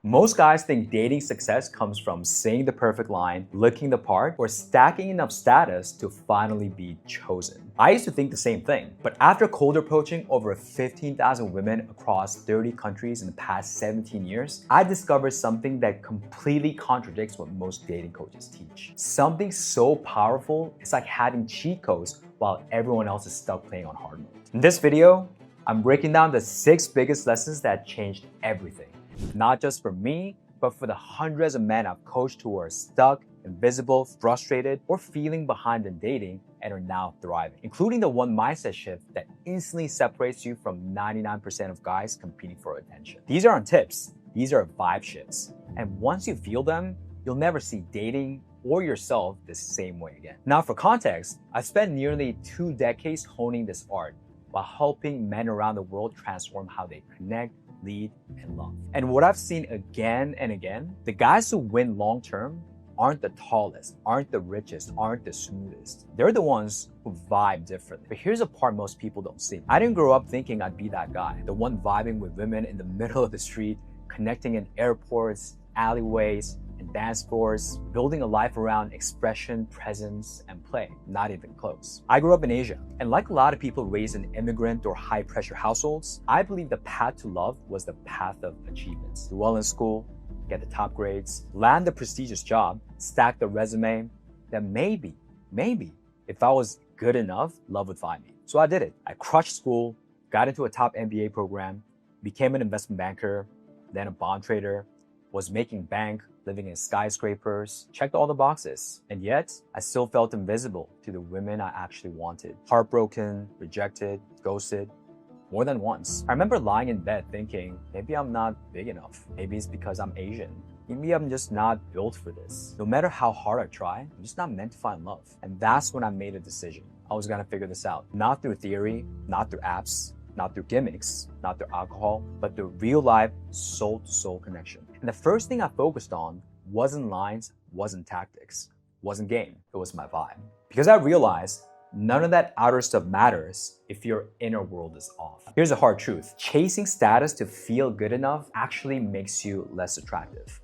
Most guys think dating success comes from saying the perfect line, looking the part, or stacking enough status to finally be chosen. I used to think the same thing, but after cold approaching over 15,000 women across 30 countries in the past 17 years, I discovered something that completely contradicts what most dating coaches teach. Something so powerful, it's like having cheat codes while everyone else is stuck playing on hard mode. In this video, I'm breaking down the 6 biggest lessons that changed everything. Not just for me, but for the hundreds of men I've coached who are stuck, invisible, frustrated, or feeling behind in dating and are now thriving, including the one mindset shift that instantly separates you from 99% of guys competing for attention. These aren't tips, these are vibe shifts. And once you feel them, you'll never see dating or yourself the same way again. Now for context, I've spent nearly 2 decades honing this art while helping men around the world transform how they connect, lead, and love. And what I've seen again and again, the guys who win long-term aren't the tallest, aren't the richest, aren't the smoothest. They're the ones who vibe differently. But here's a part most people don't see. I didn't grow up thinking I'd be that guy, the one vibing with women in the middle of the street, connecting in airports, alleyways, and dance floors, building a life around expression, presence, and play. Not even close. I grew up in Asia, and like a lot of people raised in immigrant or high-pressure households, I believe the path to love was the path of achievements. Do well in school, get the top grades, land a prestigious job, stack the resume, then maybe, if I was good enough, love would find me. So I did it. I crushed school, got into a top MBA program, became an investment banker, then a bond trader, was making bank, living in skyscrapers, checked all the boxes. And yet, I still felt invisible to the women I actually wanted. Heartbroken, rejected, ghosted, more than once. I remember lying in bed thinking, maybe I'm not big enough. Maybe it's because I'm Asian. Maybe I'm just not built for this. No matter how hard I try, I'm just not meant to find love. And that's when I made a decision. I was gonna figure this out. Not through theory, not through apps, not through gimmicks, not through alcohol, but through real life, soul-to-soul connection. And the first thing I focused on wasn't lines, wasn't tactics, wasn't game, it was my vibe. Because I realized none of that outer stuff matters if your inner world is off. Here's a hard truth. Chasing status to feel good enough actually makes you less attractive.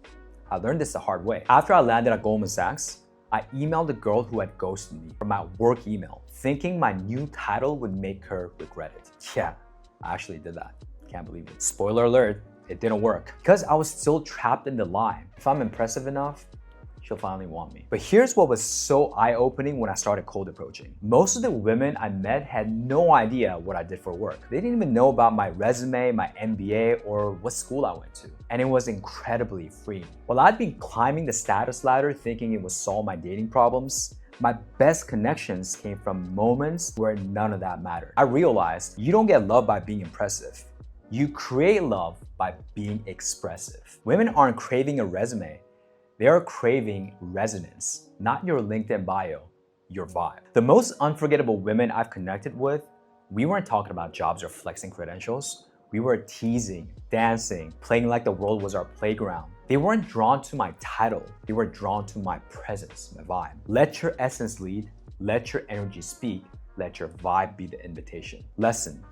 I learned this the hard way. After I landed at Goldman Sachs, I emailed a girl who had ghosted me from my work email, thinking my new title would make her regret it. Yeah, I actually did that. Can't believe it. Spoiler alert, it didn't work. Because I was still trapped in the lie. If I'm impressive enough, she'll finally want me. But here's what was so eye-opening when I started cold approaching. Most of the women I met had no idea what I did for work. They didn't even know about my resume, my MBA, or what school I went to. And it was incredibly freeing. While I'd been climbing the status ladder thinking it would solve my dating problems, my best connections came from moments where none of that mattered. I realized you don't get love by being impressive. You create love by being expressive. Women aren't craving a resume. They are craving resonance, not your LinkedIn bio, your vibe. The most unforgettable women I've connected with, we weren't talking about jobs or flexing credentials. We were teasing, dancing, playing like the world was our playground. They weren't drawn to my title. They were drawn to my presence, my vibe. Let your essence lead. Let your energy speak. Let your vibe be the invitation. Lesson: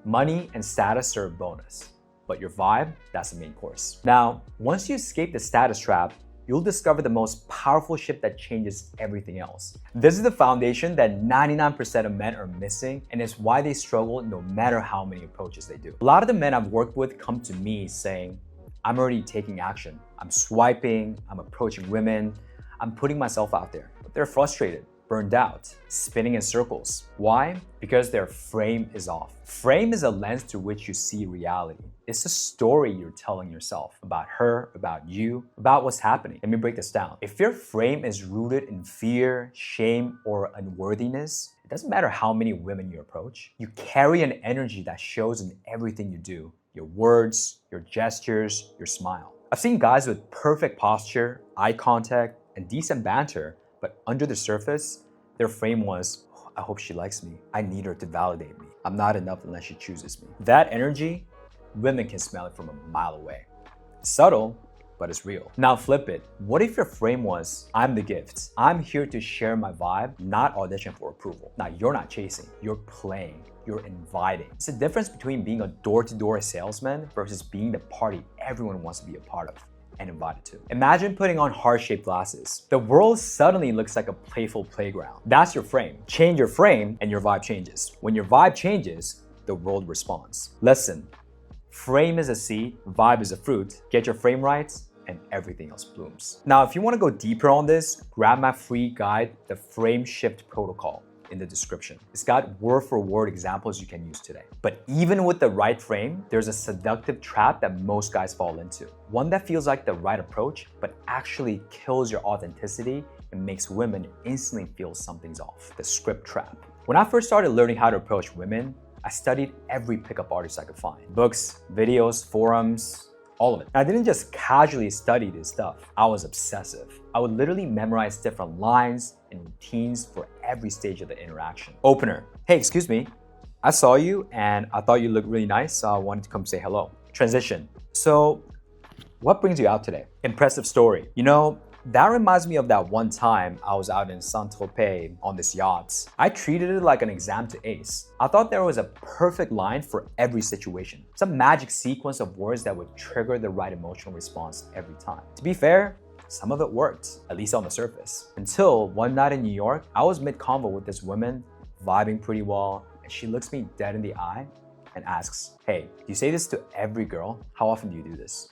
money and status are a bonus, but your vibe, that's the main course. Now, once you escape the status trap, you'll discover the most powerful shift that changes everything else. This is the foundation that 99% of men are missing, and it's why they struggle no matter how many approaches they do. A lot of the men I've worked with come to me saying, I'm already taking action. I'm swiping, I'm approaching women, I'm putting myself out there. But they're frustrated, burned out, spinning in circles. Why? Because their frame is off. Frame is a lens through which you see reality. It's a story you're telling yourself about her, about you, about what's happening. Let me break this down. If your frame is rooted in fear, shame, or unworthiness, it doesn't matter how many women you approach. You carry an energy that shows in everything you do. Your words, your gestures, your smile. I've seen guys with perfect posture, eye contact, and decent banter, but under the surface, their frame was, oh, I hope she likes me. I need her to validate me. I'm not enough unless she chooses me. That energy, women can smell it from a mile away. It's subtle, but it's real. Now flip it. What if your frame was, I'm the gift. I'm here to share my vibe, not audition for approval. Now you're not chasing, you're playing. you're inviting. It's the difference between being a door-to-door salesman versus being the party everyone wants to be a part of and invited to. Imagine putting on heart-shaped glasses. The world suddenly looks like a playful playground. That's your frame. Change your frame and your vibe changes. When your vibe changes, the world responds. Listen, frame is a seed, vibe is a fruit. Get your frame right and everything else blooms. Now, if you want to go deeper on this, grab my free guide, The Frame Shift Protocol, in the description. It's got word-for-word examples you can use today. But even with the right frame, there's a seductive trap that most guys fall into. One that feels like the right approach, but actually kills your authenticity and makes women instantly feel something's off. The script trap. When I first started learning how to approach women, I studied every pickup artist I could find. Books, videos, forums, all of it. And I didn't just casually study this stuff. I was obsessive. I would literally memorize different lines and routines for every stage of the interaction. Opener. Hey, excuse me. I saw you and I thought you looked really nice, so I wanted to come say hello. Transition. So, what brings you out today? Impressive story. You know, that reminds me of that one time I was out in Saint-Tropez on this yacht. I treated it like an exam to ace. I thought there was a perfect line for every situation. Some magic sequence of words that would trigger the right emotional response every time. To be fair, some of it worked, at least on the surface. Until one night in New York, I was mid-convo with this woman, vibing pretty well, and she looks me dead in the eye and asks, hey, do you say this to every girl? How often do you do this?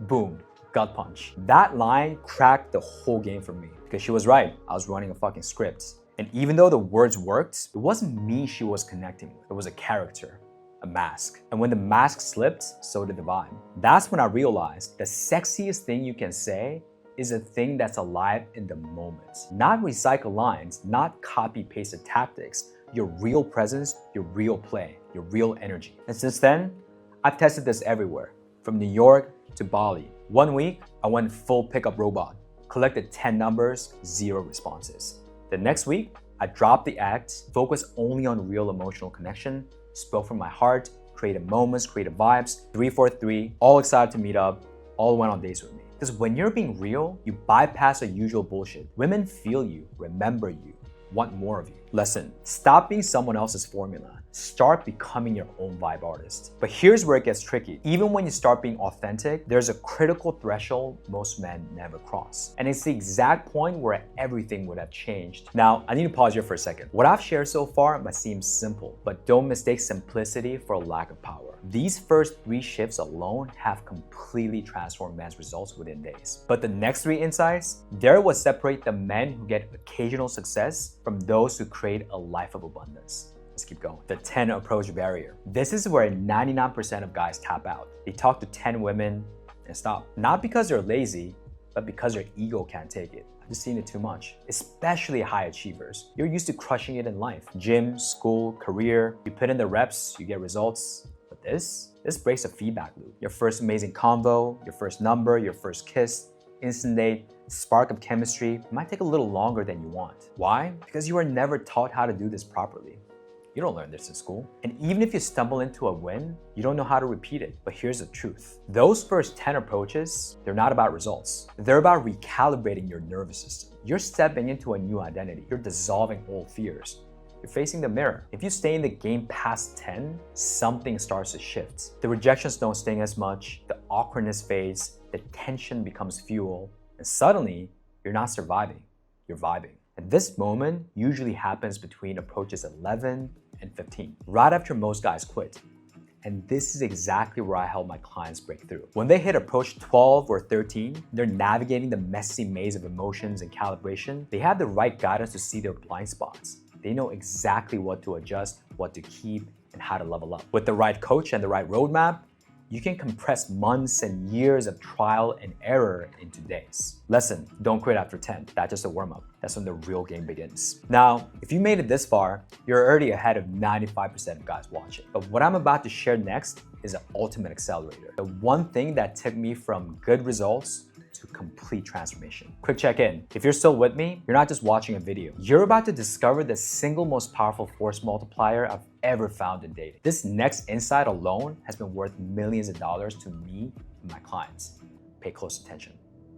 Boom. Gut punch. That line cracked the whole game for me because she was right. I was running a fucking script. And even though the words worked, it wasn't me she was connecting with. It was a character, a mask. And when the mask slipped, so did the vibe. That's when I realized the sexiest thing you can say is a thing that's alive in the moment. Not recycle lines, not copy-pasted tactics, your real presence, your real play, your real energy. And since then, I've tested this everywhere, from New York to Bali. 1 week, I went full pickup robot, collected 10 numbers, 0 responses. The next week, I dropped the act, focused only on real emotional connection, spoke from my heart, created moments, created vibes, 343, all excited to meet up, all went on dates with me. Because when you're being real, you bypass the usual bullshit. Women feel you, remember you, want more of you. Lesson, stop being someone else's formula. Start becoming your own vibe artist. But here's where it gets tricky. Even when you start being authentic, there's a critical threshold most men never cross. And it's the exact point where everything would have changed. Now, I need to pause here for a second. What I've shared so far might seem simple, but don't mistake simplicity for a lack of power. These first 3 shifts alone have completely transformed men's results within days. But the next 3 insights, they're what separate the men who get occasional success from those who create a life of abundance. Let's keep going. The 10 approach barrier. This is where 99% of guys tap out. They talk to 10 women and stop. Not because they're lazy, but because their ego can't take it. I've just seen it too much, especially high achievers. You're used to crushing it in life. Gym, school, career, you put in the reps, you get results. But this breaks a feedback loop. Your first amazing convo, your first number, your first kiss, instant date, spark of chemistry might take a little longer than you want. Why? Because you were never taught how to do this properly. You don't learn this in school. And even if you stumble into a win, you don't know how to repeat it. But here's the truth. Those first 10 approaches, they're not about results. They're about recalibrating your nervous system. You're stepping into a new identity. You're dissolving old fears. You're facing the mirror. If you stay in the game past 10, something starts to shift. The rejections don't sting as much, the awkwardness fades, the tension becomes fuel, and suddenly, you're not surviving, you're vibing. And this moment usually happens between approaches 11 and 15, right after most guys quit. And this is exactly where I help my clients break through. When they hit approach 12 or 13, they're navigating the messy maze of emotions and calibration. They have the right guidance to see their blind spots. They know exactly what to adjust, what to keep, and how to level up. With the right coach and the right roadmap, you can compress months and years of trial and error into days. Lesson, don't quit after 10. That's just a warm-up. That's when the real game begins. Now, if you made it this far, you're already ahead of 95% of guys watching. But what I'm about to share next is an ultimate accelerator. The one thing that took me from good results to complete transformation. Quick check-in. If you're still with me, you're not just watching a video. You're about to discover the single most powerful force multiplier I've ever found in dating. This next insight alone has been worth millions of dollars to me and my clients. Pay close attention.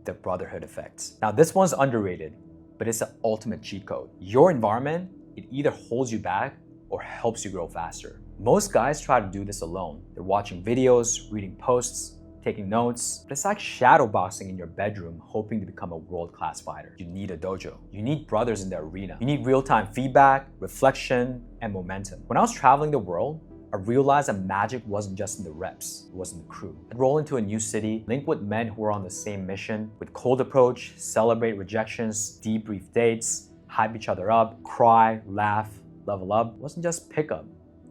The brotherhood effect. Now this one's underrated, but it's the ultimate cheat code. Your environment, it either holds you back or helps you grow faster. Most guys try to do this alone. They're watching videos, reading posts, taking notes, but it's like shadowboxing in your bedroom hoping to become a world-class fighter. You need a dojo. You need brothers in the arena. You need real-time feedback, reflection, and momentum. When I was traveling the world, I realized that magic wasn't just in the reps, it was in the crew. I'd roll into a new city, link with men who were on the same mission, with cold approach, celebrate rejections, debrief dates, hype each other up, cry, laugh, level up. It wasn't just pickup,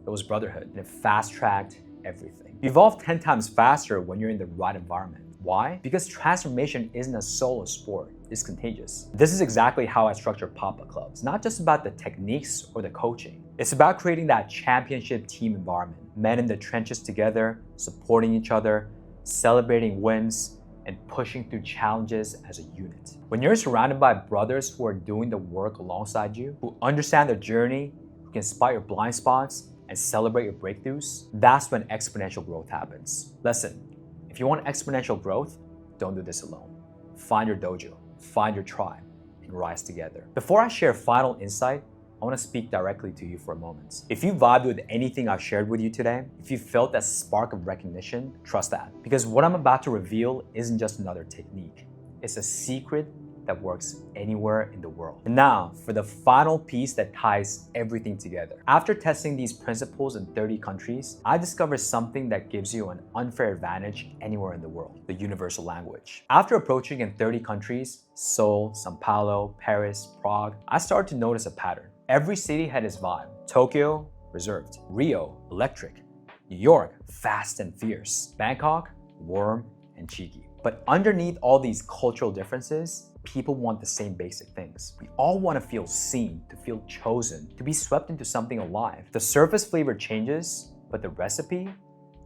it was brotherhood, and it fast-tracked everything. You evolve 10 times faster when you're in the right environment. Why? Because transformation isn't a solo sport, it's contagious. This is exactly how I structure pop-up clubs. It's not just about the techniques or the coaching. It's about creating that championship team environment. Men in the trenches together, supporting each other, celebrating wins, and pushing through challenges as a unit. When you're surrounded by brothers who are doing the work alongside you, who understand the journey, who can spot your blind spots, and celebrate your breakthroughs, that's when exponential growth happens. Listen, if you want exponential growth, don't do this alone. Find your dojo, find your tribe, and rise together. Before I share a final insight, I want to speak directly to you for a moment. If you vibed with anything I've shared with you today, if you felt that spark of recognition, trust that. Because what I'm about to reveal isn't just another technique. It's a secret that works anywhere in the world. And now, for the final piece that ties everything together. After testing these principles in 30 countries, I discovered something that gives you an unfair advantage anywhere in the world: the universal language. After approaching in 30 countries, Seoul, Sao Paulo, Paris, Prague, I started to notice a pattern. Every city had its vibe. Tokyo, reserved. Rio, electric. New York, fast and fierce. Bangkok, warm and cheeky. But underneath all these cultural differences, people want the same basic things. We all want to feel seen, to feel chosen, to be swept into something alive. The surface flavor changes, but the recipe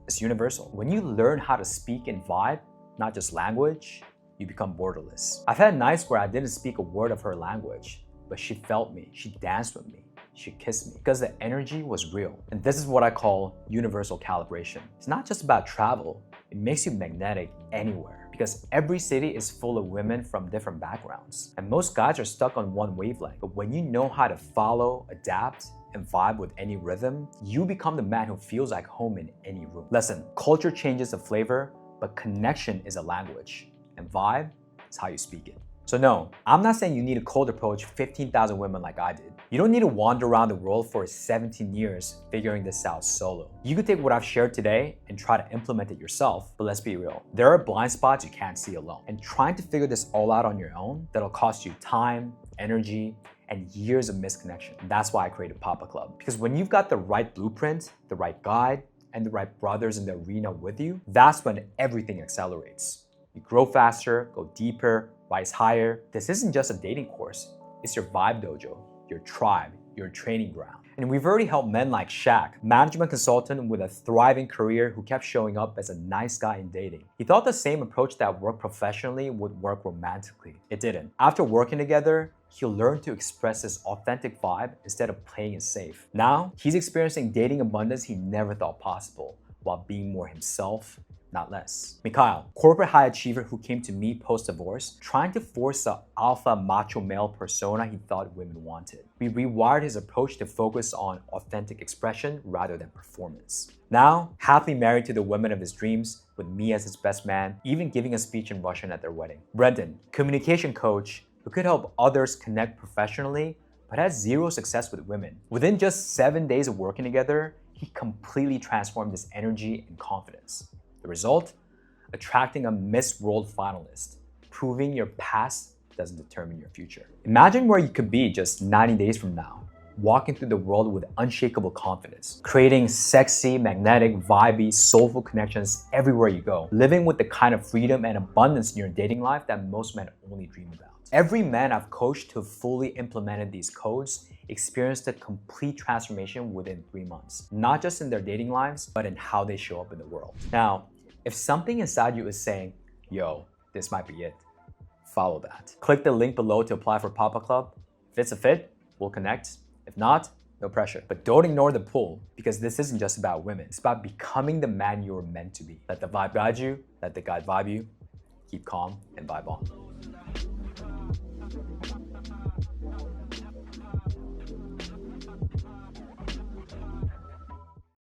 is universal. When you learn how to speak and vibe, not just language, you become borderless. I've had nights where I didn't speak a word of her language, but she felt me, she danced with me, she kissed me, because the energy was real. And this is what I call universal calibration. It's not just about travel, it makes you magnetic anywhere. Because every city is full of women from different backgrounds. And most guys are stuck on one wavelength. But when you know how to follow, adapt, and vibe with any rhythm, you become the man who feels like home in any room. Listen, culture changes the flavor, but connection is a language. And vibe is how you speak it. So no, I'm not saying you need a cold approach 15,000 women like I did. You don't need to wander around the world for 17 years figuring this out solo. You could take what I've shared today and try to implement it yourself, but let's be real. There are blind spots you can't see alone. And trying to figure this all out on your own, that'll cost you time, energy, and years of misconnection. That's why I created Papa Club. Because when you've got the right blueprint, the right guide, and the right brothers in the arena with you, that's when everything accelerates. You grow faster, go deeper, rise higher. This isn't just a dating course. It's your vibe dojo, your tribe, your training ground. And we've already helped men like Shaq, management consultant with a thriving career who kept showing up as a nice guy in dating. He thought the same approach that worked professionally would work romantically. It didn't. After working together, he learned to express his authentic vibe instead of playing it safe. Now, he's experiencing dating abundance he never thought possible while being more himself, not less. Mikhail, corporate high achiever who came to me post-divorce, trying to force the alpha macho male persona he thought women wanted. We rewired his approach to focus on authentic expression rather than performance. Now, happily married to the woman of his dreams, with me as his best man, even giving a speech in Russian at their wedding. Brendan, communication coach who could help others connect professionally, but had zero success with women. Within just 7 days of working together, he completely transformed his energy and confidence. The result? Attracting a Miss World finalist, proving your past doesn't determine your future. Imagine where you could be just 90 days from now, walking through the world with unshakable confidence, creating sexy, magnetic, vibey, soulful connections everywhere you go, living with the kind of freedom and abundance in your dating life that most men only dream about. Every man I've coached who fully implemented these codes experienced a complete transformation within 3 months, not just in their dating lives, but in how they show up in the world. Now, if something inside you is saying, yo, this might be it, follow that. Click the link below to apply for Papa Club. If it's a fit, we'll connect. If not, no pressure. But don't ignore the pull, because this isn't just about women. It's about becoming the man you're meant to be. Let the vibe guide you, let the guide vibe you. Keep calm and vibe on.